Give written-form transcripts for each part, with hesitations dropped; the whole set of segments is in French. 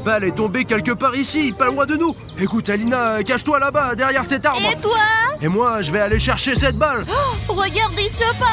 balle est tombée quelque part ici, pas loin de nous. Écoute, Alina, cache-toi là-bas, derrière cet arbre. Et toi? Et moi, je vais aller chercher cette balle. Oh, regarde, il se bat.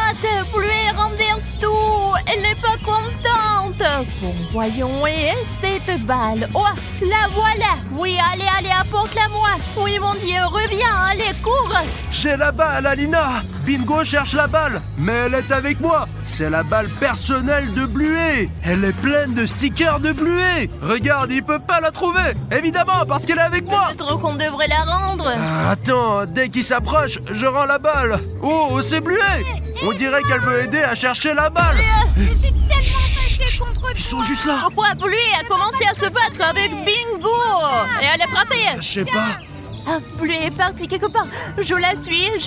Bluey renverse tout. Elle n'est pas contente. Bon, voyons, et cette balle? Oh, la voilà. Oui, allez, apporte-la-moi. Oui, mon Dieu, reviens, allez, cours. J'ai la balle, Alina. Bingo cherche la balle, mais elle est avec moi. C'est la balle personnelle de Bluey. Elle est pleine de stickers de Bluey. Regarde, il peut pas la trouver. Évidemment, parce qu'elle est avec moi. Peut-être qu'on devrait la rendre. Attends, dès qu'il s'approche, je rends la balle. Oh, c'est Bluey. On dirait qu'elle veut aider à chercher la balle. Je suis tellement fâchée contre toi. Ils sont juste là. Pourquoi Bluey a commencé à se battre avec Bingo? Et elle est frappée. Je sais pas. Ah, Bluey est partie quelque part. Je la suis. Elle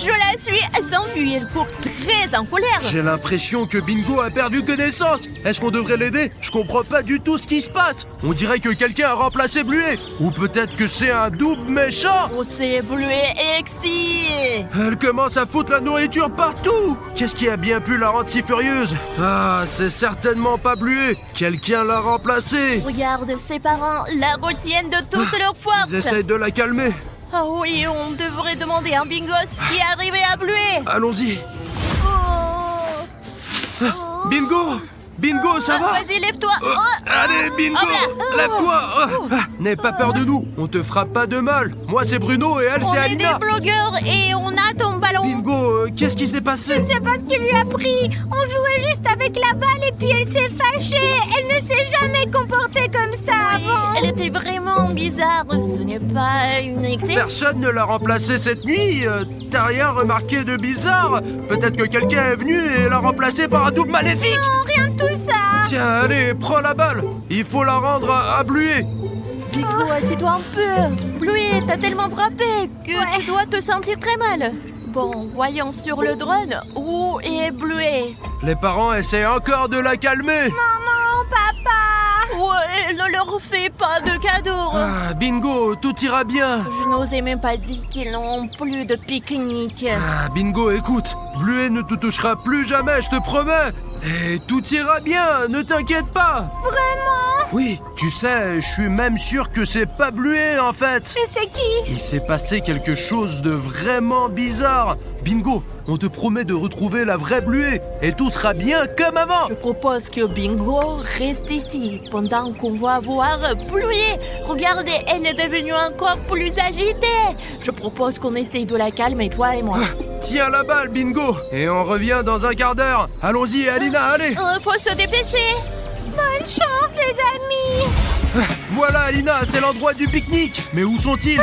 s'enfuit, elle court très en colère. J'ai l'impression que Bingo a perdu connaissance. Est-ce qu'on devrait l'aider? Je comprends pas du tout ce qui se passe. On dirait que quelqu'un a remplacé Bluey. Ou peut-être que c'est un double méchant. Oh, c'est Bluey Exy. Elle commence à foutre la nourriture partout. Qu'est-ce qui a bien pu la rendre si furieuse? Ah, c'est certainement pas Bluey. Quelqu'un l'a remplacée. Regarde, ses parents la retiennent de toute leur force. Ils essayent de la calmer. Ah oui, on devrait demander à Bingo ce qui est arrivé à Bluey. Allons-y. Oh. Bingo! Bingo, ça va? Vas-y, lève-toi. Allez, Bingo! Hop là. Lève-toi! N'aie pas peur de nous, on te fera pas de mal. Moi, c'est Bruno et elle, On c'est est Alina. des blogueurs et on a ton ballon. Bingo, qu'est-ce qui s'est passé? Je ne sais pas ce qui lui a pris. On jouait juste avec la balle et puis elle s'est fâchée. Elle ne s'est jamais comportée comme ça Oui, avant. elle était vraiment bizarre. Ce n'est pas une excès. Personne ne l'a remplacée cette nuit. T'as rien remarqué de bizarre? Peut-être que quelqu'un est venu et l'a remplacée par un double maléfique. Non, rien de tout ça. Tiens, allez, prends la balle. Il faut la rendre à Bluey. Bingo, assieds-toi un peu. Bluey, t'as tellement frappé que tu dois te sentir très mal. Bon, voyons sur le drone. Où est Bluey? Les parents essaient encore de la calmer. Maman, papa. Ouais, ne leur fais pas de cadeaux. Ah, Bingo, tout ira bien. Je n'osais même pas dire qu'ils n'ont plus de pique-nique. Ah, Bingo, écoute, Bluey ne te touchera plus jamais, je te promets. Et tout ira bien, ne t'inquiète pas. Vraiment? Oui, tu sais, je suis même sûr que c'est pas Bluey en fait. Et c'est qui? Il s'est passé quelque chose de vraiment bizarre. Bingo, on te promet de retrouver la vraie Bluey et tout sera bien comme avant. Je propose que Bingo reste ici pendant qu'on va voir Bluey. Regardez, elle est devenue encore plus agitée. Je propose qu'on essaye de la calmer, toi et moi. Tiens la balle, Bingo, et on revient dans un quart d'heure. Allons-y, Alina, allez. Faut se dépêcher. Bonne chance, les amis. Voilà, Alina, c'est l'endroit du pique-nique. Mais où sont-ils?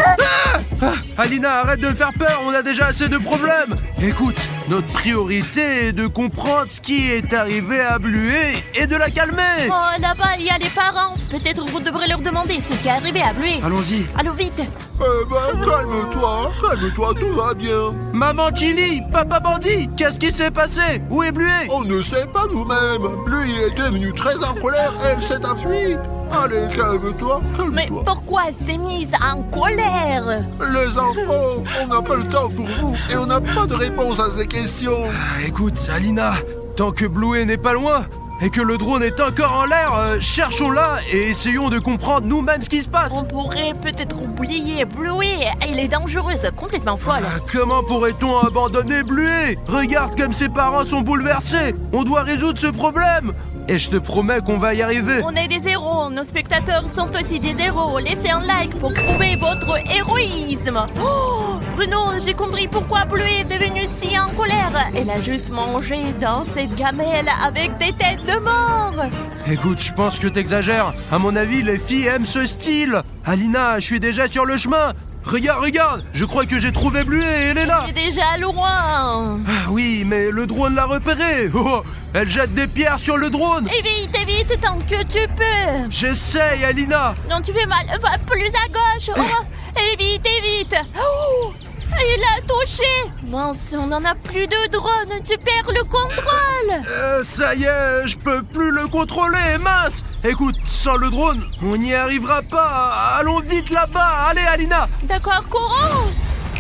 Alina, arrête de me faire peur, on a déjà assez de problèmes. Écoute, notre priorité est de comprendre ce qui est arrivé à Bluey et de la calmer. Oh, là-bas, il y a les parents. Peut-être vous devrez leur demander ce qui est arrivé à Bluey. Allons-y. Allons vite. Calme-toi, tout va bien. Maman Chili, papa bandit, qu'est-ce qui s'est passé? Où est Bluey? On ne sait pas nous-mêmes. Lui est devenu très en colère, elle s'est enfuie. Allez, calme-toi, Mais calme-toi. pourquoi elle s'est mise en colère? Les enfants, on n'a pas le temps pour vous et on n'a pas de réponse à ces questions. Écoute, Alina, tant que Bluey n'est pas loin et que le drone est encore en l'air, cherchons-la et essayons de comprendre nous-mêmes ce qui se passe. On pourrait peut-être oublier Bluey. Elle est dangereuse, complètement folle. Comment pourrait-on abandonner Bluey? Regarde comme ses parents sont bouleversés. On doit résoudre ce problème. Et je te promets qu'on va y arriver. On est des héros, nos spectateurs sont aussi des héros. Laissez un like pour prouver votre héroïsme. Oh, Bruno, j'ai compris pourquoi Bluey est devenue si en colère. Elle a juste mangé dans cette gamelle avec des têtes de mort. Écoute, je pense que t'exagères. À mon avis, les filles aiment ce style. Alina, je suis déjà sur le chemin. Regarde, je crois que j'ai trouvé Bluey et elle est là. C'est déjà loin. Ah oui, mais le drone l'a repérée. Oh, elle jette des pierres sur le drone. Évite tant que tu peux. J'essaye, Alina. Non, tu fais mal. Va plus à gauche. Oh, évite. Oh, il a touché. Mince, on n'en a plus de drone. Tu perds le contrôle. Ça y est, je peux plus le contrôler, mince. Écoute, sans le drone, on n'y arrivera pas. Allons vite là-bas. Allez, Alina. D'accord, courons.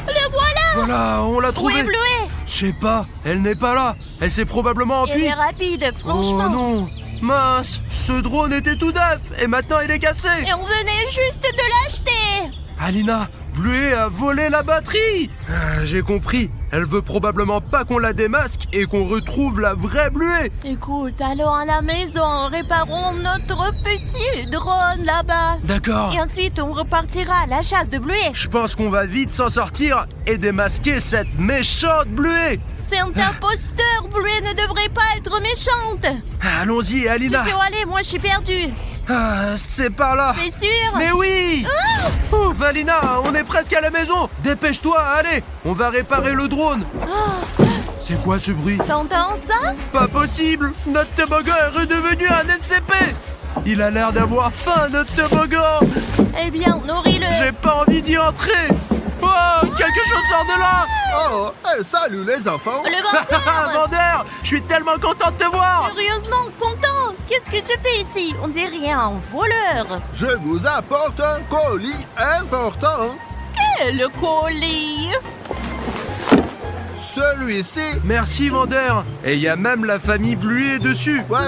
Le voilà. Voilà, on l'a Où trouvée. est Bluey? Je sais pas, elle n'est pas là. Elle s'est probablement Elle enfuie. est rapide, franchement. Oh non. Mince, ce drone était tout neuf et maintenant il est cassé. Et on venait juste de l'acheter. Alina, Bluey a volé la batterie. J'ai compris. Elle veut probablement pas qu'on la démasque et qu'on retrouve la vraie Bluey. Écoute, allons à la maison, réparons notre petit drone là-bas. D'accord. Et ensuite, on repartira à la chasse de Bluey. Je pense qu'on va vite s'en sortir et démasquer cette méchante Bluey. C'est un imposteur, Bluey ne devrait pas être méchante. Allons-y, Alina. Il faut aller, moi je suis perdue. C'est par là. T'es sûr? Mais oui. Ouf, Alina, on est presque à la maison. Dépêche-toi, allez. On va réparer le drone. C'est quoi ce bruit? T'entends ça? Pas possible. Notre toboggan est redevenu un SCP. Il a l'air d'avoir faim, notre toboggan. Eh bien, nourris-le. J'ai pas envie d'y entrer. Oh, quelque chose sort de là. Oh, salut les enfants. Le vendeur. Vendeur, je suis tellement content de te voir. Curieusement content. Qu'est-ce que tu fais ici? On dirait un voleur. Je vous apporte un colis important. Quel colis? Celui-ci. Merci, vendeur. Et il y a même la famille Bluey dessus. Ouais.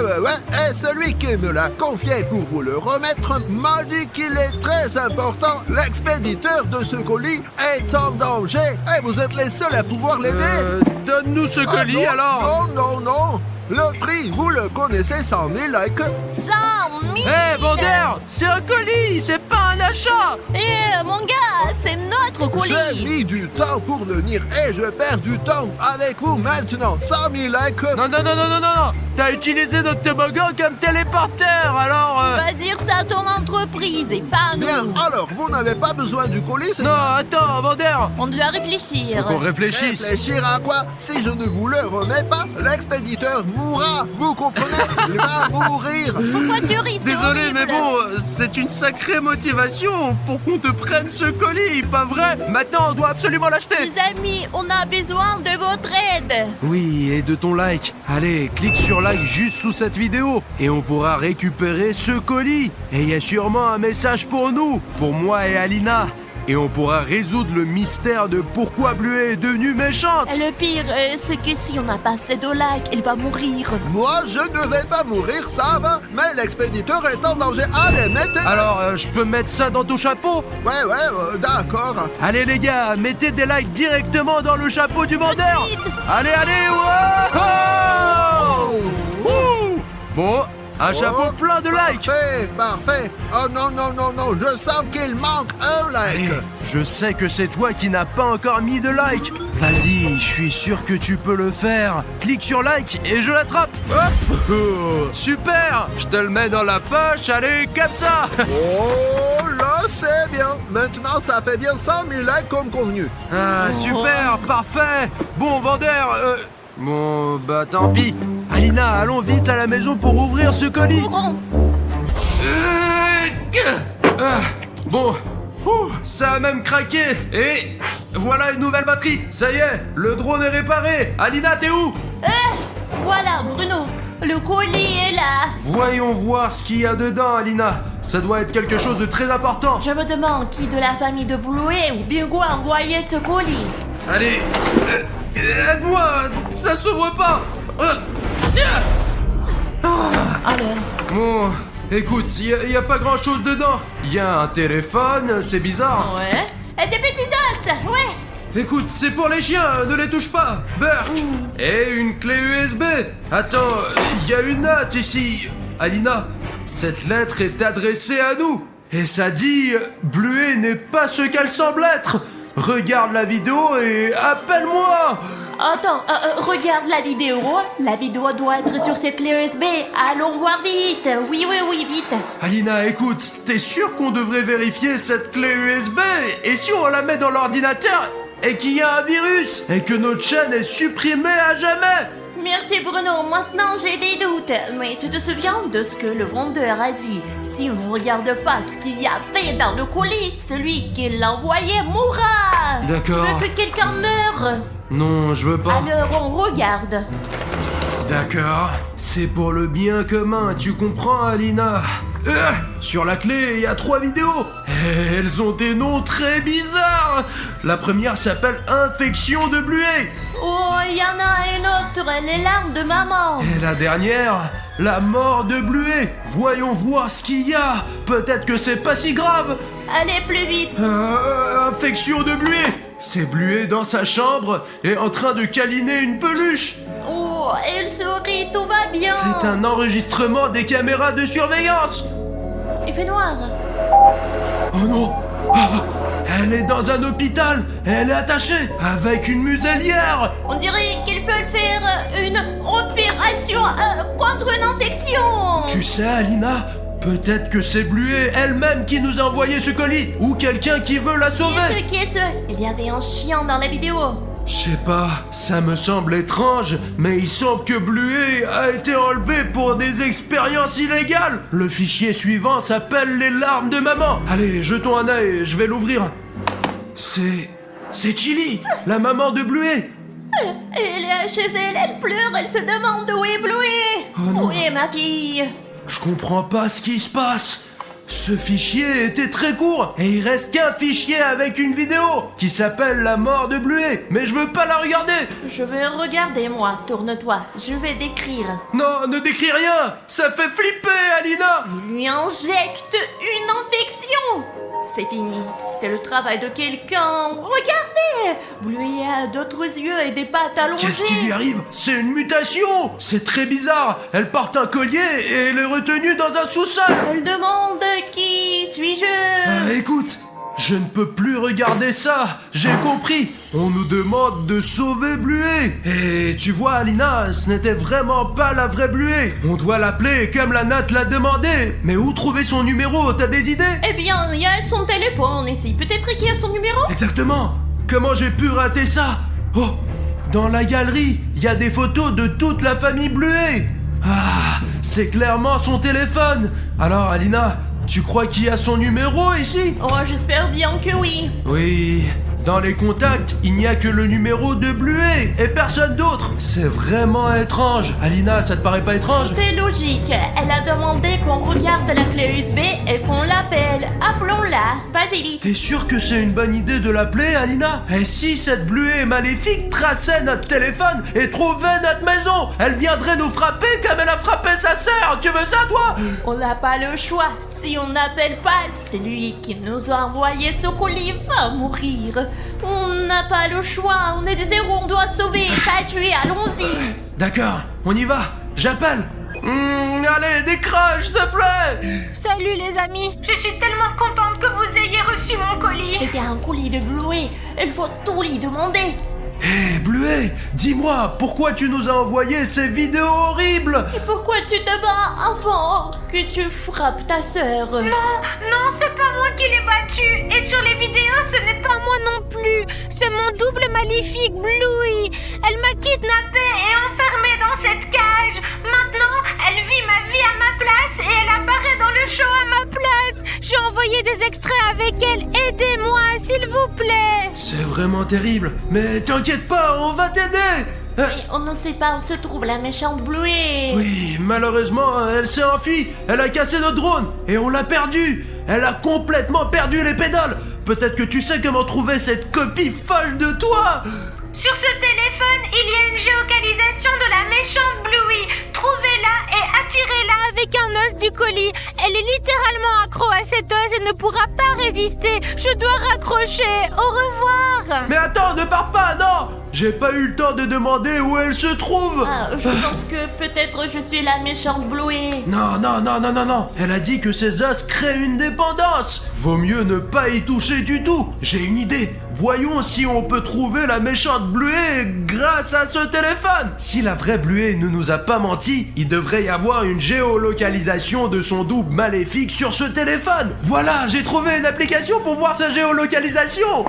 Et celui qui me l'a confié pour vous le remettre m'a dit qu'il est très important. L'expéditeur de ce colis est en danger. Et vous êtes les seuls à pouvoir l'aider. Donne-nous ce colis non, alors. Non. Le prix, vous le connaissez, 100 000 likes. 100 000. Hé, vendeur, c'est un colis, c'est pas un achat. Eh, mon gars, c'est notre J'ai colis. mis du temps pour venir et je perds du temps avec vous maintenant. 100 000 likes. Non. T'as utilisé notre toboggan comme téléporteur, alors... Va dire ça à ton entreprise et pas à nous. Bien, alors vous n'avez pas besoin du colis, c'est Non, ça? attends, vendeur. On doit réfléchir. Qu'on réfléchisse. Réfléchir à quoi? Si je ne vous le remets pas, l'expéditeur mourra. Vous comprenez? Il va mourir. Pourquoi tu ris? C'est Désolé, horrible. mais bon, c'est une sacrée motivation pour qu'on te prenne ce colis, pas vrai? Maintenant, on doit absolument l'acheter. Les amis, on a besoin de votre aide. Oui, et de ton like. Allez, clique sur like juste sous cette vidéo et on pourra récupérer ce colis. Et il y a sûrement un message pour nous, pour moi et Alina. Et on pourra résoudre le mystère de pourquoi Bluey est devenue méchante. Et le pire, c'est que si on n'a pas assez de likes, elle va mourir. Moi, je ne vais pas mourir, ça va. Mais l'expéditeur est en danger. Allez, mettez. Alors, je peux mettre ça dans ton chapeau? Ouais, d'accord. Allez les gars, mettez des likes directement dans le chapeau du vendeur. Vite. Allez, wow. Ouh. Bon, un chapeau plein de likes. Parfait. Oh non, je sens qu'il manque un like. Allez, je sais que c'est toi qui n'as pas encore mis de like. Vas-y, je suis sûr que tu peux le faire. Clique sur like et je l'attrape. Hop. Oh, super. Je te le mets dans la poche, allez, comme ça. Oh là, c'est bien. Maintenant, ça fait bien 100 000 likes comme convenu. Ah, super, parfait. Bon, vendeur, bon, bah tant pis. Alina, allons vite à la maison pour ouvrir ce colis. Courons. Bon, ça a même craqué. Et voilà une nouvelle batterie. Ça y est, le drone est réparé. Alina, t'es où? Voilà, Bruno. Le colis est là. Voyons voir ce qu'il y a dedans, Alina. Ça doit être quelque chose de très important. Je me demande qui de la famille de Bluey ou Bingo a envoyé ce colis. Allez, aide-moi, ça s'ouvre pas. Alors, Bon, écoute, y a pas grand-chose dedans. Il y a un téléphone, c'est bizarre. ouais. Et des petits os, ouais. Écoute, c'est pour les chiens, ne les touche pas. Burk. Et une clé USB. Attends, il y a une note ici. Alina, cette lettre est adressée à nous. Et ça dit, Bluey n'est pas ce qu'elle semble être. Regarde la vidéo et appelle-moi. Attends, regarde la vidéo. La vidéo doit être sur cette clé USB. Allons voir vite. Oui, vite. Alina, écoute, t'es sûr qu'on devrait vérifier cette clé USB? Et si on la met dans l'ordinateur et qu'il y a un virus et que notre chaîne est supprimée à jamais? Merci Bruno, maintenant j'ai des doutes. Mais tu te souviens de ce que le vendeur a dit? Si on ne regarde pas ce qu'il y avait dans le colis, celui qui l'a envoyé mourra. D'accord. Tu veux que quelqu'un meure? Non, je veux pas. Alors on regarde. D'accord, c'est pour le bien commun, tu comprends, Alina? Sur la clé, il y a 3 vidéos. Et elles ont des noms très bizarres. La première s'appelle Infection de Bluey. Oh, il y en a une autre, les larmes de maman. Et la dernière, La mort de Bluet. Voyons voir ce qu'il y a. Peut-être que c'est pas si grave. Allez, plus vite. Infection de Bluet. C'est Bluet dans sa chambre et en train de câliner une peluche. Oh, elle sourit, tout va bien. C'est un enregistrement des caméras de surveillance. Il fait noir. Oh non. Elle est dans un hôpital. Elle est attachée avec une muselière. On dirait qu'il veut faire une opération contre une infection. Tu sais, Alina, peut-être que c'est Bluet elle-même qui nous a envoyé ce colis, ou quelqu'un qui veut la sauver. Qui est-ce? Il y avait un chien dans la vidéo. Je sais pas, ça me semble étrange, mais il semble que Bluet a été enlevé pour des expériences illégales. Le fichier suivant s'appelle les larmes de maman. Allez, jetons un œil, je vais l'ouvrir. C'est Chili, la maman de Bluet. Elle est chez elle, elle pleure, elle se demande où est Bluet. Oh non. Où est ma fille? Je comprends pas ce qui se passe. Ce fichier était très court et il reste qu'un fichier avec une vidéo qui s'appelle La mort de Bluet, mais je veux pas la regarder. Je vais regarder, moi. Tourne-toi. Je vais décrire. Non, ne décris rien. Ça fait flipper, Alina. Il lui injecte une infection. C'est fini. C'est le travail de quelqu'un. Regardez, Bluet a d'autres yeux et des pattes allongées. Qu'est-ce qui lui arrive? C'est une mutation. C'est très bizarre. Elle porte un collier et elle est retenue dans un sous-sol. Elle demande qui suis-je? Écoute, je ne peux plus regarder ça. J'ai compris. On nous demande de sauver Bluet. Et tu vois, Alina, ce n'était vraiment pas la vraie Bluet. On doit l'appeler comme la Nat l'a demandé. Mais où trouver son numéro? T'as des idées? Eh bien, il y a son téléphone ici. Peut-être qu'il y a son numéro? Exactement. Comment j'ai pu rater ça? Oh, dans la galerie, il y a des photos de toute la famille Bluet. Ah, c'est clairement son téléphone. Alors, Alina, tu crois qu'il y a son numéro ici? Oh, j'espère bien que oui. Oui, dans les contacts, il n'y a que le numéro de Bluet et personne d'autre. C'est vraiment étrange. Alina, ça te paraît pas étrange? C'est logique. Elle a demandé qu'on regarde la clé USB et qu'on l'appelle. Appelons-la. Vas-y vite. T'es sûr que c'est une bonne idée de l'appeler, Alina? Et si cette Bluet maléfique traçait notre téléphone et trouvait notre maison? Elle viendrait nous frapper comme elle a frappé sa sœur. Tu veux ça, toi? On n'a pas le choix. Si on n'appelle pas, c'est lui qui nous a envoyé ce colis va mourir. On n'a pas le choix. On est des héros, on doit sauver, pas tuer. Allons-y. D'accord, on y va. J'appelle. Allez, décroche, s'il te plaît. Salut les amis. Je suis tellement contente que vous ayez reçu mon colis. C'était un colis de Bluet. Il faut tout lui demander. Hé, Bluet, dis-moi, pourquoi tu nous as envoyé ces vidéos horribles? Et pourquoi tu te bats avant que tu frappes ta sœur? Non, c'est pas moi qui l'ai battu. Et sur les vidéos, ce n'est pas moi non plus. C'est mon double maléfique, Bluey. Elle m'a kidnappée et enfermée dans cette cage. Maintenant, elle vit ma vie à ma place et elle apparaît dans le show à ma place. J'ai envoyé des extraits avec elle. Aidez-moi, s'il vous plaît. C'est vraiment terrible, mais t'inquiète pas, on va t'aider. Et on ne sait pas où se trouve la méchante Bluet. Oui, malheureusement, elle s'est enfuie. Elle a cassé notre drone et on l'a perdue. Elle a complètement perdu les pédales. Peut-être que tu sais comment trouver cette copie folle de toi. Sur ce téléphone, il y a une géolocalisation de la méchante Bluey. Trouvez-la et attirez-la avec un os du colis. Elle est littéralement accro à cet os et ne pourra pas résister. Je dois raccrocher. Au revoir. Mais attends, ne pars pas, non. J'ai pas eu le temps de demander où elle se trouve. Je pense que peut-être je suis la méchante Bluet. Non. Elle a dit que ces os créent une dépendance. Vaut mieux ne pas y toucher du tout. J'ai une idée. Voyons si on peut trouver la méchante Bluet grâce à ce téléphone. Si la vraie Bluet ne nous a pas menti, il devrait y avoir une géolocalisation de son double maléfique sur ce téléphone. Voilà, j'ai trouvé une application pour voir sa géolocalisation.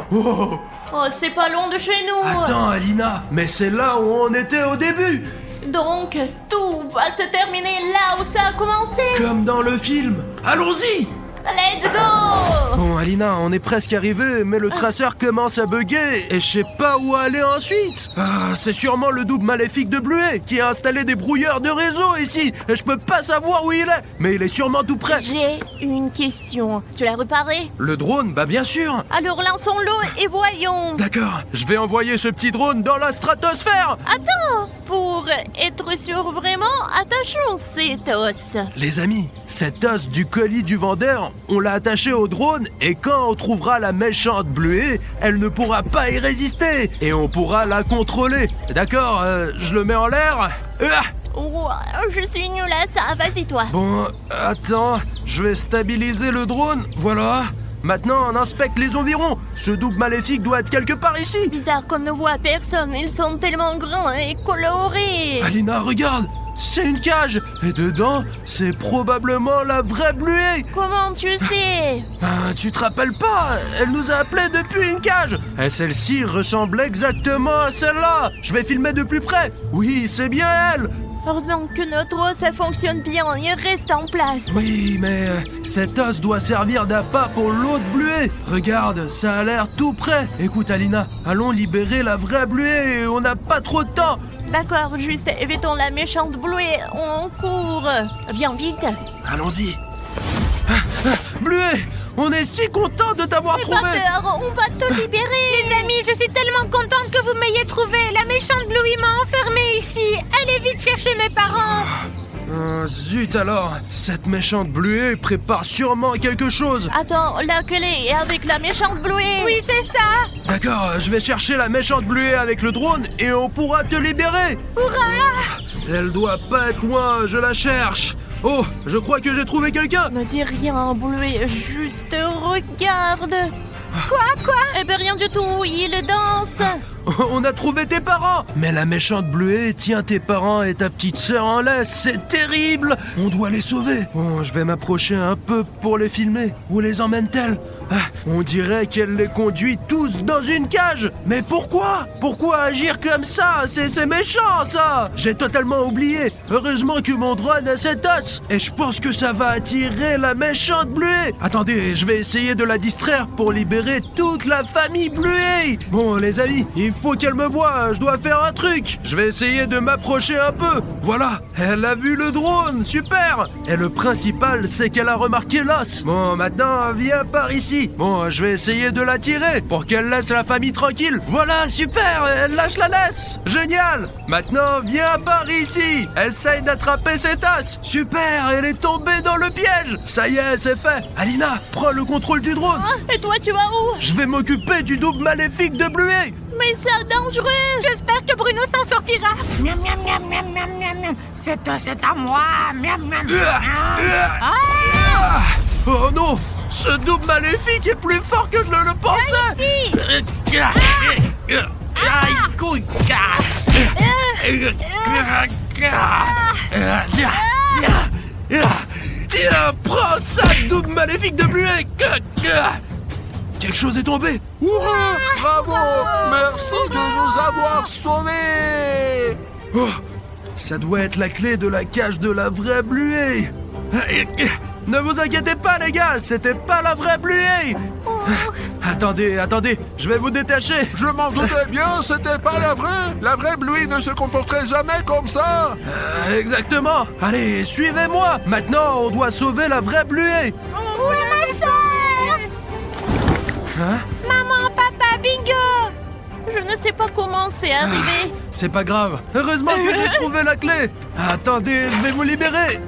Oh, c'est pas loin de chez nous. Attends, Alina, mais c'est là où on était au début. Donc, tout va se terminer là où ça a commencé. Comme dans le film. Allons-y. Let's go. Bon, Alina, on est presque arrivé, mais le traceur commence à bugger et je sais pas où aller ensuite. Ah, c'est sûrement le double maléfique de Bluet qui a installé des brouilleurs de réseau ici et je peux pas savoir où il est, mais il est sûrement tout près. J'ai une question. Tu l'as réparé? Le drone, bah bien sûr. Alors lançons-le et voyons. D'accord, je vais envoyer ce petit drone dans la stratosphère. Attends, pour être sûr vraiment, attachons cet os. Les amis, cet os du colis du vendeur, on l'a attaché au drone et quand on trouvera la méchante Bluet, elle ne pourra pas y résister et on pourra la contrôler. D'accord, je le mets en l'air. Oh, je suis nulle à ça, vas-y toi. Bon, attends, je vais stabiliser le drone, voilà. Maintenant, on inspecte les environs. Ce double maléfique doit être quelque part ici. Bizarre qu'on ne voit personne, ils sont tellement grands et colorés. Alina, regarde, c'est une cage. Et dedans, c'est probablement la vraie Bluet. Comment tu sais? Ah, tu te rappelles pas? Elle nous a appelés depuis une cage. Et celle-ci ressemble exactement à celle-là. Je vais filmer de plus près. Oui, c'est bien elle. Heureusement que notre os, ça fonctionne bien, il reste en place. Oui, mais cet os doit servir d'appât pour l'autre Bluet. Regarde, ça a l'air tout prêt. Écoute, Alina, allons libérer la vraie Bluet. On n'a pas trop de temps. D'accord, juste évitons la méchante Bluet, on court. Viens vite. Allons-y. Bluet, on est si content de t'avoir N'aie trouvé. pas peur, on va te libérer. Les amis, je suis tellement contente que vous m'ayez trouvé. La méchante Bluey m'a enfermée ici. Allez vite chercher mes parents. Zut alors, cette méchante Bluet prépare sûrement quelque chose. Attends, la clé est avec la méchante Bluet. Oui, c'est ça. D'accord, je vais chercher la méchante Bluet avec le drone et on pourra te libérer. Hurrah! Elle doit pas être loin, je la cherche. Oh, je crois que j'ai trouvé quelqu'un. Ne dis rien, Bluet, juste regarde. Quoi? Eh ben rien du tout, il danse. On a trouvé tes parents. Mais la méchante Bluet tient tes parents et ta petite sœur en laisse. C'est terrible. On doit les sauver. Bon, je vais m'approcher un peu pour les filmer. Où les emmène-t-elle? On dirait qu'elle les conduit tous dans une cage. Mais pourquoi? Pourquoi agir comme ça? C'est méchant, ça. J'ai totalement oublié. Heureusement que mon drone a cet os. Et je pense que ça va attirer la méchante Bluet. Attendez, je vais essayer de la distraire pour libérer toute la famille Bluet. Bon, les amis, il faut qu'elle me voie. Je dois faire un truc. Je vais essayer de m'approcher un peu. Voilà, elle a vu le drone. Super. Et le principal, c'est qu'elle a remarqué l'os. Bon, maintenant, viens par ici. Bon, je vais essayer de la tirer pour qu'elle laisse la famille tranquille. Voilà, super, elle lâche la laisse. Génial. Maintenant, viens par ici. Essaye d'attraper cet os. Super, elle est tombée dans le piège. Ça y est, c'est fait. Alina, prends le contrôle du drone. Et toi, tu vas où? Je vais m'occuper du double maléfique de Bluet. Mais c'est dangereux. J'espère que Bruno s'en sortira. Miam, miam, miam, miam, miam, miam, miam. C'est à moi. Miam, miam, miam. Oh non, ce double maléfique est plus fort que je ne le pensais. Tiens, prends ça, double maléfique de Bluet. Quelque chose est tombé. Hurrah! Bravo! Merci de nous avoir sauvés! Oh, ça doit être la clé de la cage de la vraie Bluet. Ne vous inquiétez pas, les gars, c'était pas la vraie Bluet. Attendez, je vais vous détacher. Je m'en doutais bien, c'était pas la vraie! La vraie Bluey ne se comporterait jamais comme ça! Exactement. Allez, suivez-moi. Maintenant, on doit sauver la vraie Bluet. Oui, ma soeur. Hein? Maman, papa, bingo. Je ne sais pas comment c'est arrivé. C'est pas grave. Heureusement que j'ai trouvé la clé. Attendez, je vais vous libérer.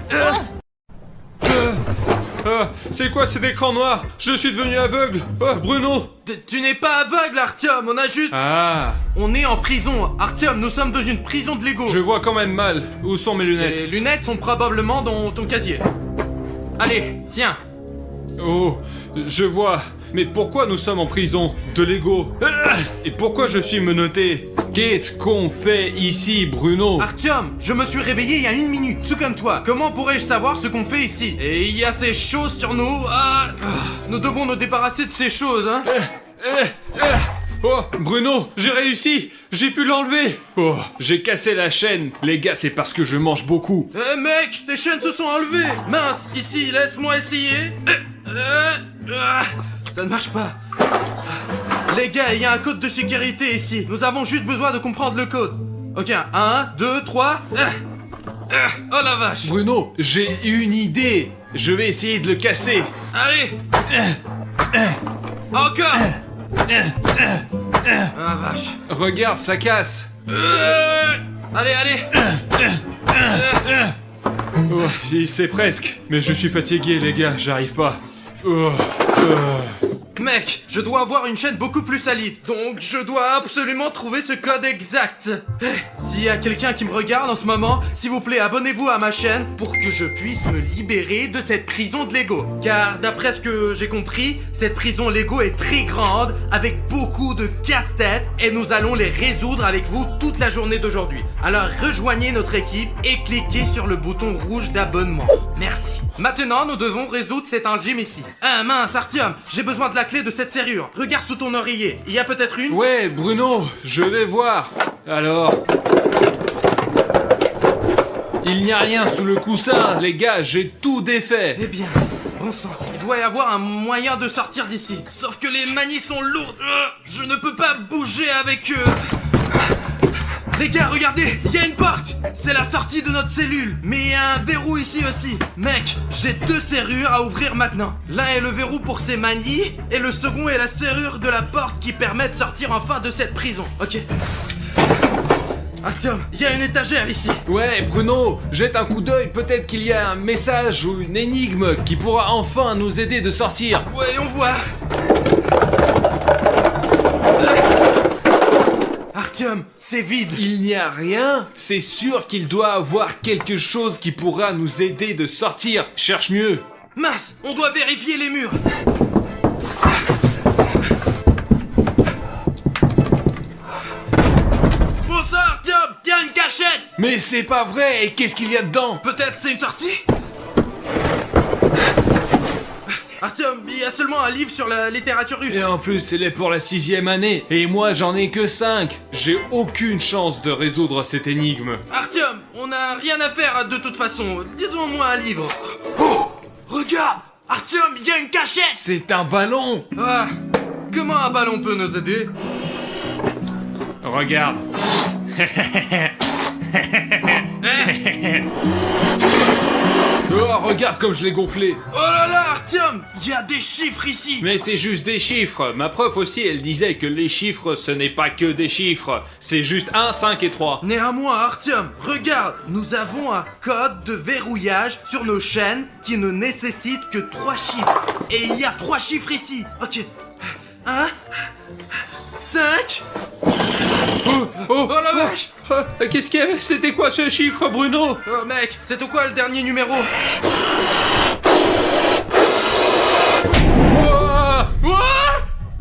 C'est quoi cet écran noir? Je suis devenu aveugle. Oh, Bruno. Tu n'es pas aveugle, Artyom, on a juste... Ah, On est en prison. Artyom, nous sommes dans une prison de Lego. je vois quand même mal. Où sont mes Les lunettes? lunettes sont probablement dans ton casier. Allez, tiens. Oh, je vois. Mais pourquoi nous sommes en prison? De Lego. Et pourquoi je suis menotté? Qu'est-ce qu'on fait ici, Bruno? Artyom, je me suis réveillé il y a 1 minute, tout comme toi. Comment pourrais-je savoir ce qu'on fait ici? Et il y a ces choses sur nous. Nous devons nous débarrasser de ces choses, hein. Oh, Bruno, j'ai réussi. J'ai pu l'enlever. Oh, j'ai cassé la chaîne. Les gars, c'est parce que je mange beaucoup. Mec, tes chaînes se sont enlevées. Mince, ici, laisse-moi essayer. Ça ne marche pas. Les gars, il y a un code de sécurité ici. Nous avons juste besoin de comprendre le code. Ok, 1, 2, 3... Oh la vache. Bruno, j'ai une idée. Je vais essayer de le casser. Allez. Encore. Ah vache. Regarde, ça casse. Allez, allez. Oh, c'est presque. Mais je suis fatigué, les gars, j'arrive pas. Mec, je dois avoir une chaîne beaucoup plus solide. Donc je dois absolument trouver ce code exact. S'il y a quelqu'un qui me regarde en ce moment, s'il vous plaît, abonnez-vous à ma chaîne pour que je puisse me libérer de cette prison de Lego. Car d'après ce que j'ai compris, cette prison Lego est très grande, avec beaucoup de casse-têtes, et nous allons les résoudre avec vous toute la journée d'aujourd'hui. Alors rejoignez notre équipe et cliquez sur le bouton rouge d'abonnement. Merci. Maintenant, nous devons résoudre cet engime ici. Ah mince, Artyom, j'ai besoin de la clé de cette serrure. Regarde sous ton oreiller. Il y a peut-être une? Ouais, Bruno, je vais voir. Alors... Il n'y a rien sous le coussin, les gars, j'ai tout défait. Eh bien, bon sang, il doit y avoir un moyen de sortir d'ici. Sauf que les manies sont lourdes. Je ne peux pas bouger avec eux. Les gars, regardez, il y a une porte. C'est la sortie de notre cellule. Mais il y a un verrou ici aussi. Mec, j'ai 2 serrures à ouvrir maintenant. L'un est le verrou pour ces manies, et le second est la serrure de la porte qui permet de sortir enfin de cette prison. Ok. Artyom, il y a une étagère ici. Ouais, Bruno, jette un coup d'œil, peut-être qu'il y a un message ou une énigme qui pourra enfin nous aider de sortir. Voyons voir. Artyom, c'est vide. Il n'y a rien. C'est sûr qu'il doit avoir quelque chose qui pourra nous aider de sortir. Cherche mieux. Mince, on doit vérifier les murs. Bon sang, Artyom, il y a une cachette. Mais c'est pas vrai. Et qu'est-ce qu'il y a dedans? Peut-être c'est une sortie? Artyom, il y a seulement un livre sur la littérature russe. Et en plus, elle est pour la 6e année. Et moi, j'en ai que 5. J'ai aucune chance de résoudre cette énigme. Artyom, on n'a rien à faire de toute façon. Disons-moi un livre. Oh, regarde, Artyom, il y a une cachette. C'est un ballon. Ah, comment un ballon peut nous aider? Regarde. Oh, regarde comme je l'ai gonflé. Oh là là, Artyom, il y a des chiffres ici. Mais c'est juste des chiffres. Ma prof aussi, elle disait que les chiffres, ce n'est pas que des chiffres. C'est juste 1, 5 et 3. Néanmoins, Artyom, regarde, nous avons un code de verrouillage sur nos chaînes qui ne nécessite que 3 chiffres. Et il y a 3 chiffres ici. Ok. 1, 5... Oh, la vache. Qu'est-ce qu'il y avait? C'était quoi ce chiffre, Bruno? Oh mec, c'est quoi le dernier numéro? Ouah!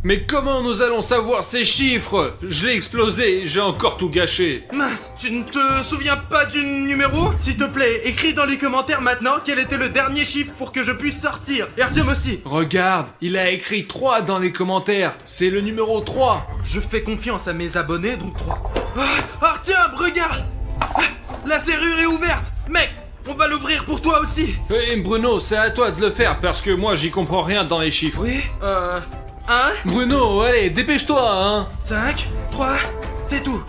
Mais comment nous allons savoir ces chiffres? Je l'ai explosé, j'ai encore tout gâché. Mince, tu ne te souviens pas du numéro? S'il te plaît, écris dans les commentaires maintenant quel était le dernier chiffre pour que je puisse sortir. Et Artyom aussi. Regarde, il a écrit 3 dans les commentaires. C'est le numéro 3. Je fais confiance à mes abonnés, donc 3. Ah, Artyom, regarde! Ah, la serrure est ouverte! Mec, on va l'ouvrir pour toi aussi! Et Bruno, c'est à toi de le faire parce que moi j'y comprends rien dans les chiffres. Oui, 1, Bruno, allez, dépêche-toi, hein! 5, 3, c'est tout.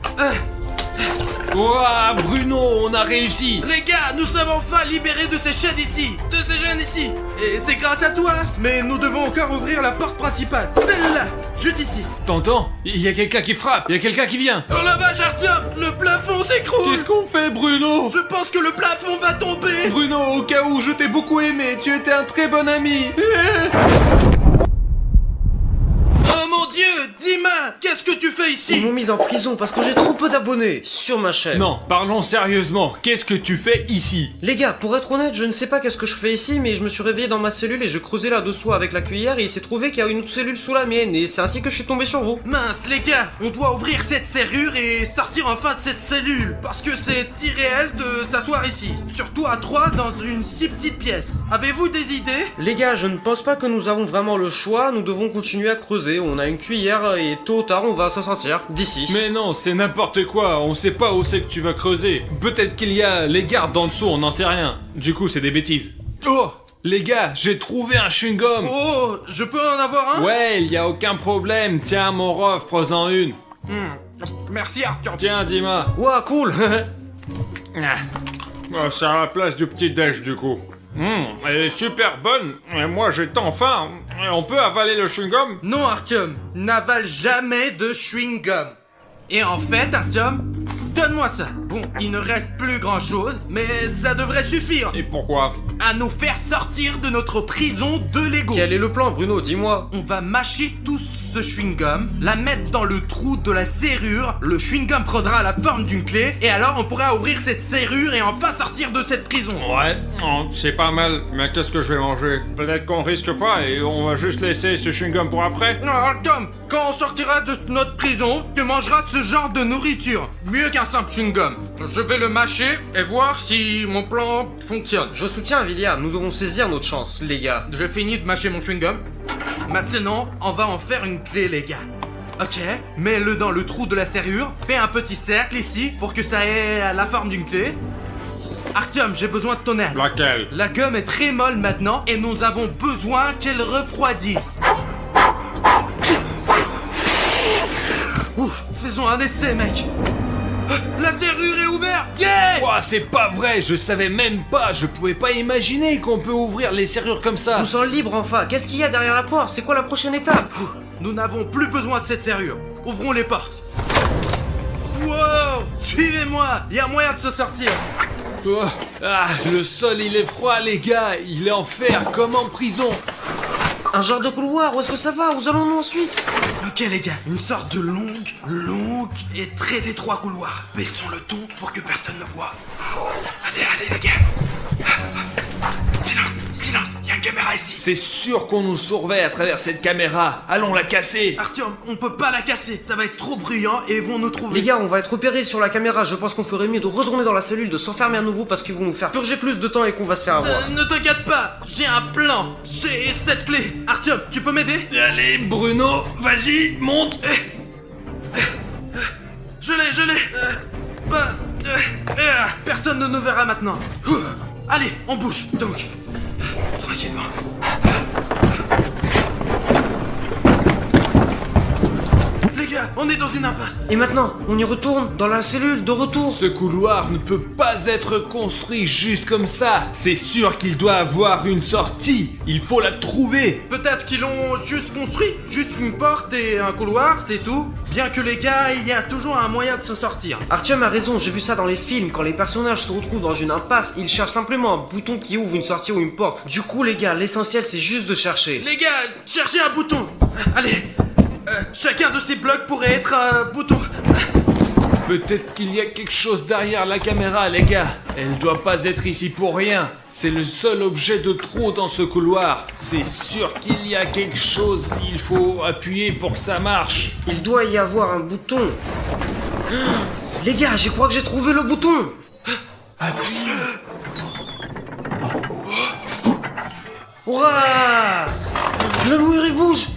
Ouah, Bruno, on a réussi! Les gars, nous sommes enfin libérés de ces chaînes ici! De ces chaînes ici! Et c'est grâce à toi! Mais nous devons encore ouvrir la porte principale! Celle-là! Juste ici! T'entends? Il y a quelqu'un qui frappe, il y a quelqu'un qui vient! Oh la vache, Artyom! Le plafond s'écroule! Qu'est-ce qu'on fait, Bruno? Je pense que le plafond va tomber! Bruno, au cas où je t'ai beaucoup aimé, tu étais un très bon ami! Oh mon Dieu! Dima! Qu'est-ce que tu fais ici? Ils m'ont mis en prison parce que j'ai trop peu d'abonnés sur ma chaîne. Non, parlons sérieusement, qu'est-ce que tu fais ici? Les gars, pour être honnête, je ne sais pas qu'est-ce que je fais ici, mais je me suis réveillé dans ma cellule et je creusais là-dessous avec la cuillère et il s'est trouvé qu'il y a une autre cellule sous la mienne et c'est ainsi que je suis tombé sur vous. Mince les gars, on doit ouvrir cette serrure et sortir enfin de cette cellule. Parce que c'est irréel de s'asseoir ici. Surtout à 3 dans une si petite pièce. Avez-vous des idées? Les gars, je ne pense pas que nous avons vraiment le choix, nous devons continuer à creuser. On a une cuillère et tôt ou tard on va s'en sortir d'ici. Mais non, c'est n'importe quoi, on sait pas où c'est que tu vas creuser. Peut-être qu'il y a les gardes en dessous, on n'en sait rien. Du coup, c'est des bêtises. Oh! Les gars, j'ai trouvé un chewing-gum. Oh, je peux en avoir un? Ouais, il y a aucun problème. Tiens, mon ref, prends-en une. Merci Arthur. Tiens, Dima. Ouah, cool. Ah. Oh, c'est à la place du petit déj du coup. Elle est super bonne. Et moi j'ai tant faim. On peut avaler le chewing-gum? Non Artyom, n'avale jamais de chewing-gum. Et en fait Artyom, donne-moi ça. Bon, il ne reste plus grand-chose, mais ça devrait suffire Et pourquoi? à nous faire sortir de notre prison de Lego. Quel est le plan, Bruno? Dis-moi. On va mâcher tous ce chewing-gum, la mettre dans le trou de la serrure, le chewing-gum prendra la forme d'une clé, et alors on pourra ouvrir cette serrure et enfin sortir de cette prison. Ouais, c'est pas mal. Mais qu'est-ce que je vais manger? Peut-être qu'on risque pas et on va juste laisser ce chewing-gum pour après? Non, Tom, quand on sortira de notre prison, tu mangeras ce genre de nourriture. Mieux qu'un simple chewing-gum. Je vais le mâcher et voir si mon plan fonctionne. Je soutiens Villia, nous devons saisir notre chance, les gars. J'ai fini de mâcher mon chewing-gum. Maintenant, on va en faire une clé, les gars. Ok, mets-le dans le trou de la serrure. Fais un petit cercle ici pour que ça ait la forme d'une clé. Artyom, j'ai besoin de ton aide. Laquelle? La gomme est très molle maintenant et nous avons besoin qu'elle refroidisse. Ouf, faisons un essai, mec. La serrure est ouverte. Yeah! Ouah, c'est pas vrai, je savais même pas, je pouvais pas imaginer qu'on peut ouvrir les serrures comme ça. Nous sommes libres enfin. Qu'est-ce qu'il y a derrière la porte? C'est quoi la prochaine étape? Nous n'avons plus besoin de cette serrure. Ouvrons les portes. Wow! Suivez-moi, il y a moyen de se sortir. Oh, ah, le sol il est froid les gars, il est en fer comme en prison. Un genre de couloir, où est-ce que ça va? Où allons-nous ensuite? Ok les gars, une sorte de longue et très étroit couloir. Baissons le ton pour que personne ne voit. Allez les gars. Silence, il y a une caméra ici. C'est sûr qu'on nous surveille à travers cette caméra, allons la casser. Artyom, on peut pas la casser, ça va être trop bruyant et ils vont nous trouver. Les gars, on va être repérés sur la caméra. Je pense qu'on ferait mieux de retourner dans la cellule, de s'enfermer à nouveau parce qu'ils vont nous faire purger plus de temps et qu'on va se faire avoir. Ne t'inquiète pas, j'ai un plan. J'ai cette clé. Artyom, tu peux m'aider? Allez Bruno, vas-y, monte. Je l'ai. Personne ne nous verra maintenant. Allez, on bouge, donc. Tranquillement. Les gars, on est dans une impasse. Et maintenant, on y retourne dans la cellule de retour. Ce couloir ne peut pas être construit juste comme ça. C'est sûr qu'il doit avoir une sortie. Il faut la trouver. Peut-être qu'ils l'ont juste construit. Juste une porte et un couloir, c'est tout. Bien que les gars, il y a toujours un moyen de se sortir. Artyom a raison, j'ai vu ça dans les films. Quand les personnages se retrouvent dans une impasse, ils cherchent simplement un bouton qui ouvre une sortie ou une porte. Du coup, les gars, l'essentiel c'est juste de chercher. Les gars, cherchez un bouton. Allez. Chacun de ces blocs pourrait être un bouton. Peut-être qu'il y a quelque chose derrière la caméra, les gars. Elle ne doit pas être ici pour rien. C'est le seul objet de trop dans ce couloir. C'est sûr qu'il y a quelque chose. Il faut appuyer pour que ça marche. Il doit y avoir un bouton. Les gars, je crois que j'ai trouvé le bouton. Ouah! Le mur il bouge.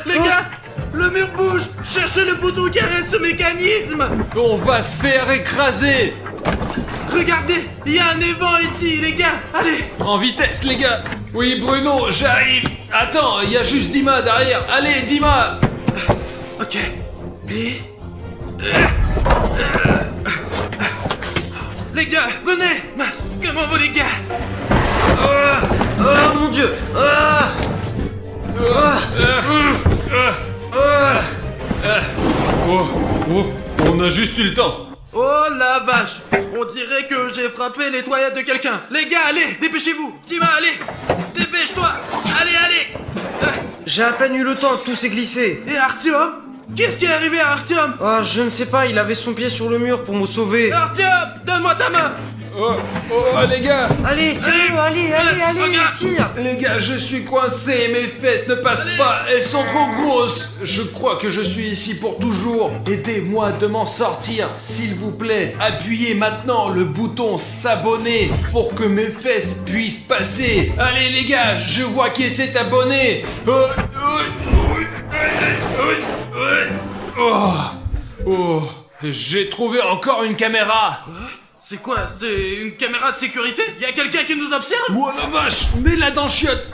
Les gars, le mur bouge. Cherchez le bouton qui arrête ce mécanisme. On va se faire écraser. Regardez, il y a un évent ici, les gars. Allez. En vitesse, les gars. Oui, Bruno, j'arrive. Attends, il y a juste Dima derrière. Allez, Dima. Ok. Les gars, venez. Mince, comment vont les gars? Oh mon dieu. On a juste eu le temps. Oh la vache. On dirait que j'ai frappé les toilettes de quelqu'un. Les gars, allez, dépêchez-vous. Dima, allez. Dépêche-toi. Allez. J'ai à peine eu le temps, tout s'est glissé. Et Artyom? Qu'est-ce qui est arrivé à Artyom? Ah, je ne sais pas, il avait son pied sur le mur pour me sauver. Artyom, donne-moi ta main. Oh, les gars. Allez, tire-le, allez, regarde. tire. Les gars, je suis coincé, mes fesses ne passent pas, elles sont trop grosses. Je crois que je suis ici pour toujours. Aidez-moi de m'en sortir, s'il vous plaît. Appuyez maintenant le bouton s'abonner pour que mes fesses puissent passer. Allez les gars, je vois qui s'est abonné. Oh, j'ai trouvé encore une caméra. C'est quoi? C'est une caméra de sécurité? Y a quelqu'un qui nous observe? Oh la vache, mets-la dans le chiotte.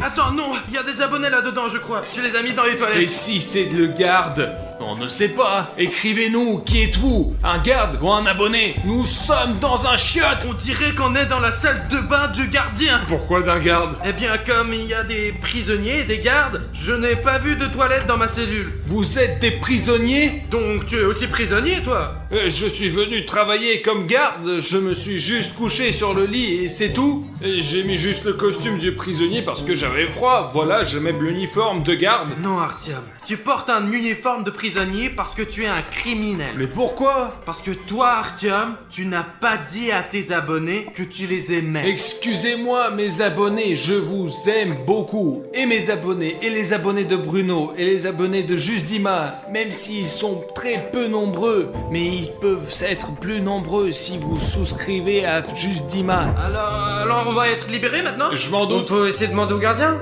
Attends, non, il y a des abonnés là-dedans, je crois. Tu les as mis dans les Et toilettes. si c'est le garde? On ne sait pas. Écrivez-nous, qui êtes-vous? Un garde ou un abonné? Nous sommes dans un chiotte. On dirait qu'on est dans la salle de bain du gardien. Pourquoi d'un garde? Eh bien, comme il y a des prisonniers et des gardes, je n'ai pas vu de toilette dans ma cellule. Vous êtes des prisonniers? Donc, tu es aussi prisonnier, toi? Je suis venu travailler comme garde, je me suis juste couché sur le lit et c'est tout. Et j'ai mis juste le costume du prisonnier parce que j'avais froid, voilà, je mets l'uniforme de garde. Non, Artyom. Tu portes un uniforme de prisonnier parce que tu es un criminel. Mais pourquoi? Parce que toi, Artyom, tu n'as pas dit à tes abonnés que tu les aimais. Excusez-moi mes abonnés, je vous aime beaucoup. Et mes abonnés, et les abonnés de Bruno, et les abonnés de Juste Dima, même s'ils sont très peu nombreux, mais ils peuvent être plus nombreux si vous souscrivez à Juste Dima. Alors on va être libérés maintenant? Je m'en On doute. peut essayer de demander au gardien?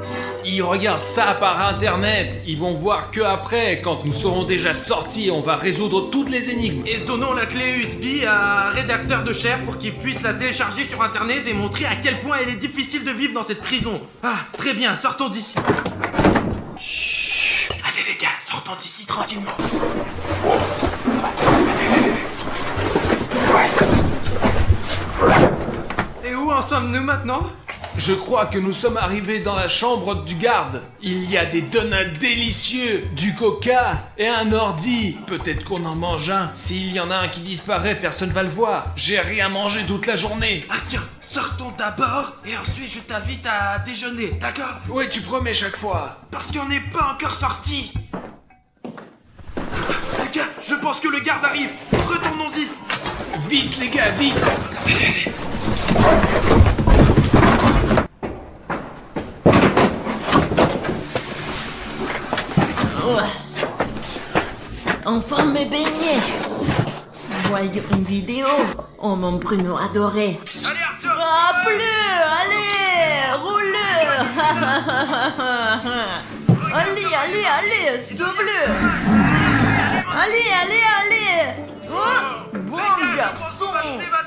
Ils regardent ça par internet, ils vont voir que après, quand nous serons déjà sortis, on va résoudre toutes les énigmes. Et donnons la clé USB à un rédacteur de chair pour qu'il puisse la télécharger sur internet et montrer à quel point il est difficile de vivre dans cette prison. Ah, très bien, sortons d'ici. Chut. Allez les gars, sortons d'ici tranquillement. Et où en sommes-nous maintenant? Je crois que nous sommes arrivés dans la chambre du garde. Il y a des donuts délicieux, du coca et un ordi. Peut-être qu'on en mange un. S'il y en a un qui disparaît, personne va le voir. J'ai rien mangé toute la journée. Artyom, sortons d'abord et ensuite je t'invite à déjeuner, d'accord? Ouais, tu promets chaque fois. Parce qu'on n'est pas encore sortis. Les gars, je pense que le garde arrive. Retournons-y. Vite les gars, vite. Enfin mes beignets. Voyons une vidéo. Oh mon Bruno adoré. Ah plus, allez, roule-le. allez, sauve-le. Allez. Oh, bon garçon.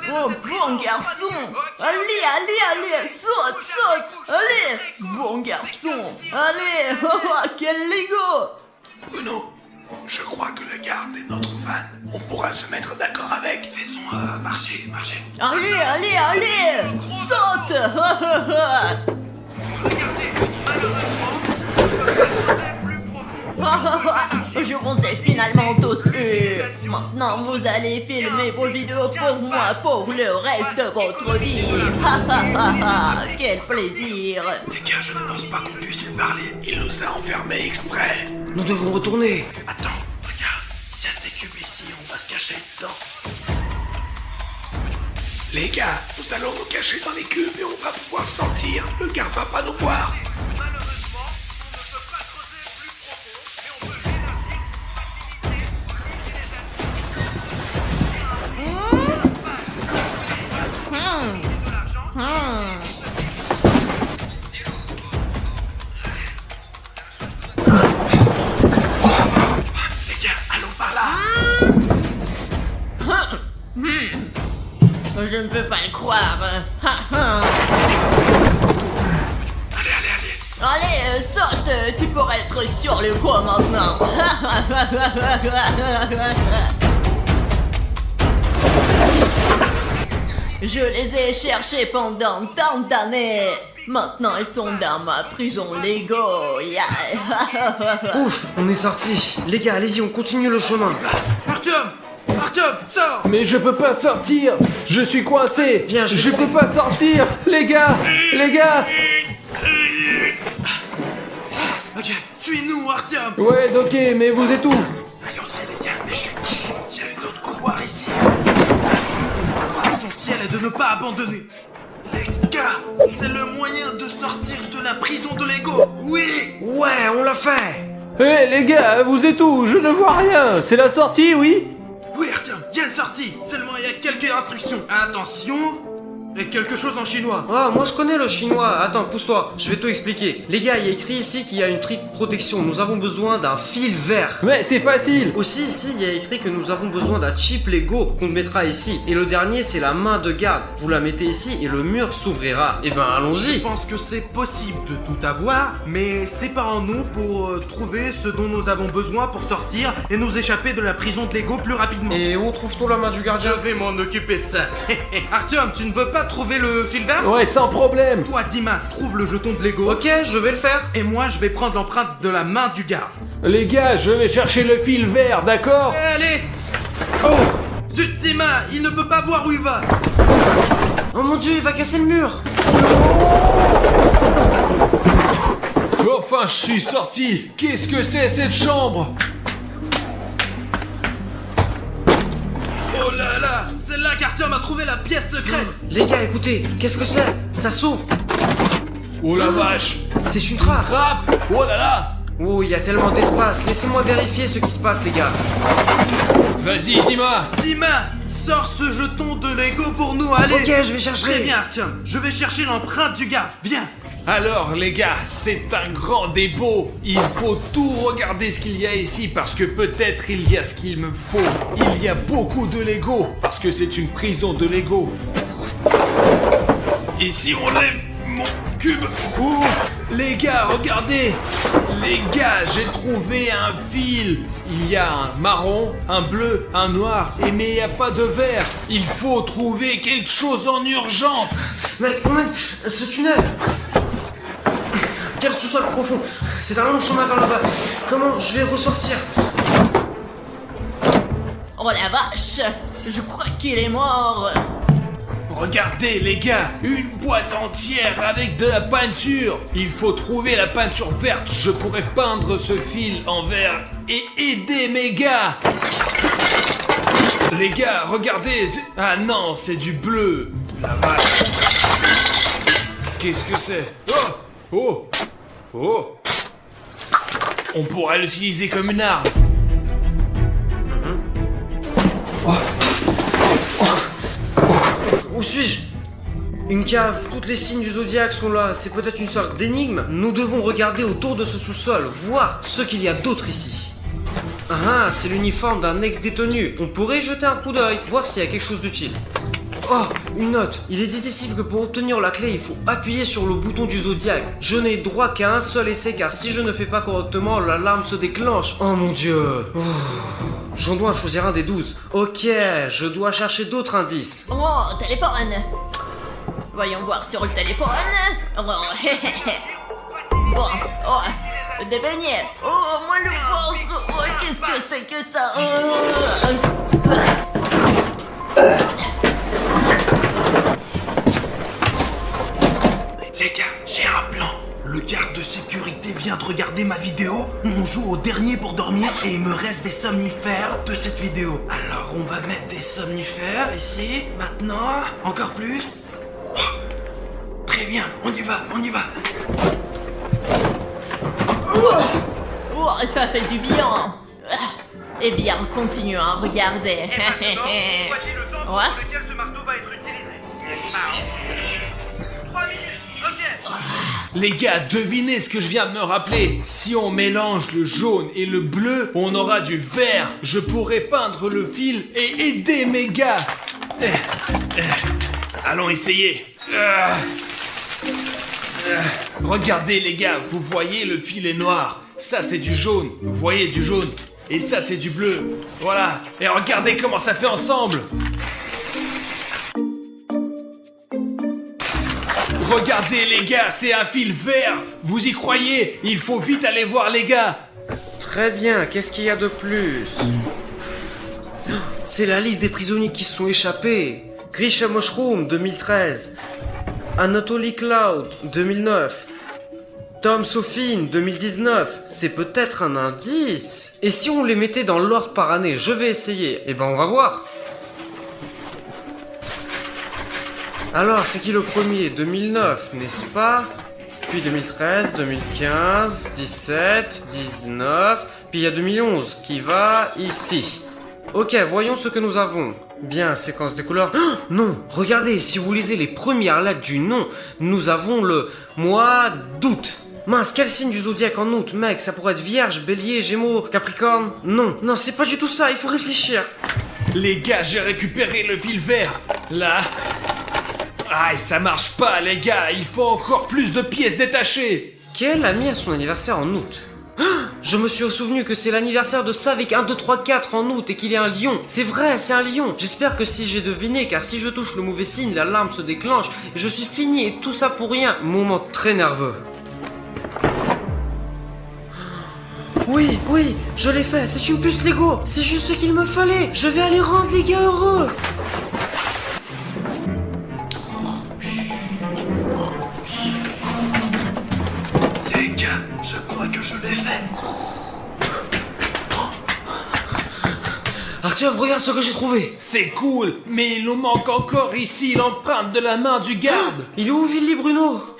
Oh, bon garçon. Allez, saute. Allez, bon garçon. Allez, quel Lego. Bruno, je crois que le garde est notre fan. On pourra se mettre d'accord avec. Faisons marcher. Allez, saute. Je vous ai finalement tous eu. Maintenant, vous allez filmer vos vidéos pour moi pour le reste de votre vie. Quel plaisir. Les gars, je ne pense pas qu'on puisse lui parler. Il nous a enfermés exprès. Nous devons retourner. Attends, regarde, il y a ces cubes ici, on va se cacher dedans. Les gars, nous allons nous cacher dans les cubes et on va pouvoir sortir. Le garde va pas nous voir. Les gars, allons par là. Je ne peux pas le croire. Allez, saute. Tu pourrais être sur le coup maintenant. Je les ai cherchés pendant tant d'années. Maintenant, ils sont dans ma prison Lego. Yeah. Ouf, on est sortis. Les gars, allez-y, on continue le chemin. Artyom, sors. Mais je peux pas sortir. Je suis coincé. Viens, je peux pas sortir. Les gars. Ok, suis-nous, Artyom. Ouais, ok, mais vous êtes où? Allons-y, les gars, mais chut, il y a une autre couloir ici. L'essentiel est de ne pas abandonner. Les gars, c'est le moyen de sortir de la prison de Lego. Oui. Ouais, on l'a fait. Hé les gars, vous êtes où? Je ne vois rien. C'est la sortie, oui? Oui, Artyom, il y a une sortie. Seulement, il y a quelques instructions. Attention, Et quelque chose en chinois. Ah, moi je connais le chinois. Attends, pousse-toi, je vais tout expliquer. Les gars, il y a écrit ici qu'il y a une trick protection. Nous avons besoin d'un fil vert. Mais c'est facile. Aussi, ici, il y a écrit que nous avons besoin d'un chip Lego qu'on mettra ici. Et le dernier, c'est la main de garde. Vous la mettez ici et le mur s'ouvrira. Et ben, Je allons-y. pense que c'est possible de tout avoir, mais séparons-nous pour trouver ce dont nous avons besoin pour sortir et nous échapper de la prison de Lego plus rapidement. Et où trouve-t-on la main du gardien? Je vais m'en occuper de ça. Artyom, tu ne veux pas trouver le fil vert? Ouais, sans problème. Toi, Dima, trouve le jeton de Lego. Ok, je vais le faire. Et moi, je vais prendre l'empreinte de la main du garde. Les gars, je vais chercher le fil vert, d'accord? Allez! Oh. Zut, Dima, il ne peut pas voir où il va. Oh mon dieu, il va casser le mur. Enfin, je suis sorti. Qu'est-ce que c'est cette chambre? Oh là là, c'est là qu'Artyom a trouvé la pièce secrète. Les gars, écoutez, qu'est-ce que c'est? Ça s'ouvre. Oh la vache. C'est une trappe. Trappe. Oh là là. Oh, il y a tellement d'espace. Laissez-moi vérifier ce qui se passe, les gars. Vas-y, Dima. Dima, sors ce jeton de Lego pour nous, allez. Ok, je vais chercher. Très bien, Artyom, je vais chercher l'empreinte du garde. Viens. Alors les gars, c'est un grand dépôt. Il faut tout regarder ce qu'il y a ici parce que peut-être il y a ce qu'il me faut. Il y a beaucoup de Lego parce que c'est une prison de Lego. Et si on lève mon cube... Oh, les gars, regardez. Les gars, j'ai trouvé un fil. Il y a un marron, un bleu, un noir, mais il n'y a pas de vert. Il faut trouver quelque chose en urgence. Mec, ce tunnel. Quel sous-sol profond. C'est un long chemin vers là-bas. Comment je vais ressortir? Oh la vache, je crois qu'il est mort. Regardez les gars, une boîte entière avec de la peinture. Il faut trouver la peinture verte. Je pourrais peindre ce fil en vert et aider mes gars. Les gars, regardez. Ah non, c'est du bleu. La vache. Qu'est-ce que c'est? Oh! Oh! Oh! On pourrait l'utiliser comme une arme. Où suis-je? Une cave, toutes les signes du zodiaque sont là, c'est peut-être une sorte d'énigme. Nous devons regarder autour de ce sous-sol, voir ce qu'il y a d'autre ici. Ah, c'est l'uniforme d'un ex-détenu. On pourrait y jeter un coup d'œil, voir s'il y a quelque chose d'utile. Oh, une note. Il est dit ici que pour obtenir la clé, il faut appuyer sur le bouton du zodiaque. Je n'ai droit qu'à un seul essai car si je ne fais pas correctement, l'alarme se déclenche. Oh mon dieu. J'en dois choisir un des 12. Ok, je dois chercher d'autres indices. Oh, téléphone. Voyons voir sur le téléphone. Oh, bon, oh, des beignets. Oh, moi le ventre. Oh, qu'est-ce que c'est que ça? Les gars, j'ai un plan. Le garde de sécurité vient de regarder ma vidéo. On joue au dernier pour dormir et il me reste des somnifères de cette vidéo. Alors on va mettre des somnifères ici, maintenant. Encore plus. Oh, très bien, on y va, on y va. Oh, ça fait du bien. Eh bien, continuons à regarder. Ouais. lequel ce marteau va être utilisé. 3 minutes, ok. Les gars, devinez ce que je viens de me rappeler. Si on mélange le jaune et le bleu, on aura du vert. Je pourrais peindre le fil et aider mes gars. Allons essayer. Regardez les gars, vous voyez le fil est noir. Ça c'est du jaune, vous voyez du jaune. Et ça c'est du bleu. Voilà. Et regardez comment ça fait ensemble. Regardez les gars, c'est un fil vert. Vous y croyez? Il faut vite aller voir les gars. Très bien, qu'est-ce qu'il y a de plus? C'est la liste des prisonniers qui se sont échappés. Grisha Mushroom, 2013. Anatoly Cloud, 2009. Tom Sophine, 2019. C'est peut-être un indice. Et si on les mettait dans l'ordre par année? Je vais essayer. Eh ben, on va voir. Alors, c'est qui le premier? 2009, n'est-ce pas? Puis 2013, 2015, 17, 19... Puis il y a 2011 qui va ici. Ok, voyons ce que nous avons. Bien, séquence des couleurs. Oh, non, regardez, si vous lisez les premières lettres du nom, nous avons le mois d'août. Mince, quel signe du zodiaque en août, mec? Ça pourrait être Vierge, Bélier, Gémeaux, Capricorne. Non, c'est pas du tout ça, il faut réfléchir. Les gars, j'ai récupéré le fil vert. Là. Ah, ça marche pas, les gars. Il faut encore plus de pièces détachées. Quel ami a son anniversaire en août? Je me suis souvenu que c'est l'anniversaire de Savik 1, 2, 3, 4 en août et qu'il est un lion. C'est vrai, c'est un lion. J'espère que si j'ai deviné, car si je touche le mauvais signe, l'alarme se déclenche et je suis fini et tout ça pour rien. Moment très nerveux. Oui, je l'ai fait. C'est une puce Lego. C'est juste ce qu'il me fallait. Je vais aller rendre les gars heureux. Les gars, je crois que je l'ai fait. Artyom, regarde ce que j'ai trouvé. C'est cool, mais il nous manque encore ici l'empreinte de la main du garde. Il est où, Willy Bruno?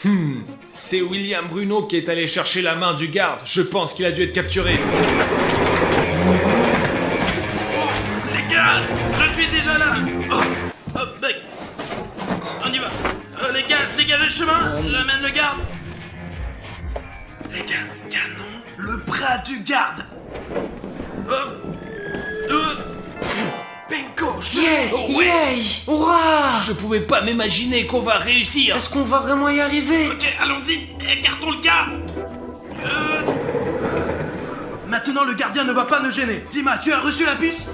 C'est William Bruno qui est allé chercher la main du garde. Je pense qu'il a dû être capturé. Les gars, je suis déjà là. Oh, mec. On y va. Les gars, dégagez le chemin. J'amène le garde. Les gars, scannons le bras du garde. Bingo, Yeah! Hurrah! Je pouvais pas m'imaginer qu'on va réussir. Est-ce qu'on va vraiment y arriver? Ok, allons-y. Écartons le garde. Maintenant, le gardien ne va pas nous gêner. Dima, tu as reçu la puce?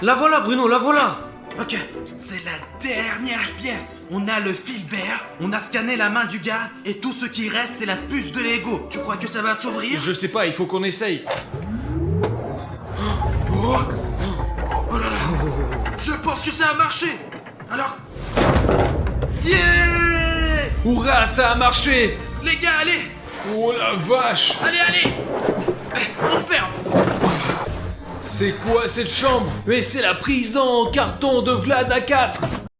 La voilà, Bruno, la voilà. Ok, c'est la dernière pièce. On a le fil vert, on a scanné la main du garde, et tout ce qui reste, c'est la puce de Lego. Tu crois que ça va s'ouvrir? Je sais pas, il faut qu'on essaye. Oh là là. Je pense que ça a marché. Alors... Yeah! Hurrah, ça a marché. Les gars, allez! Oh la vache. Allez! On ferme! C'est quoi cette chambre? Mais c'est la prison en carton de Vlad A4.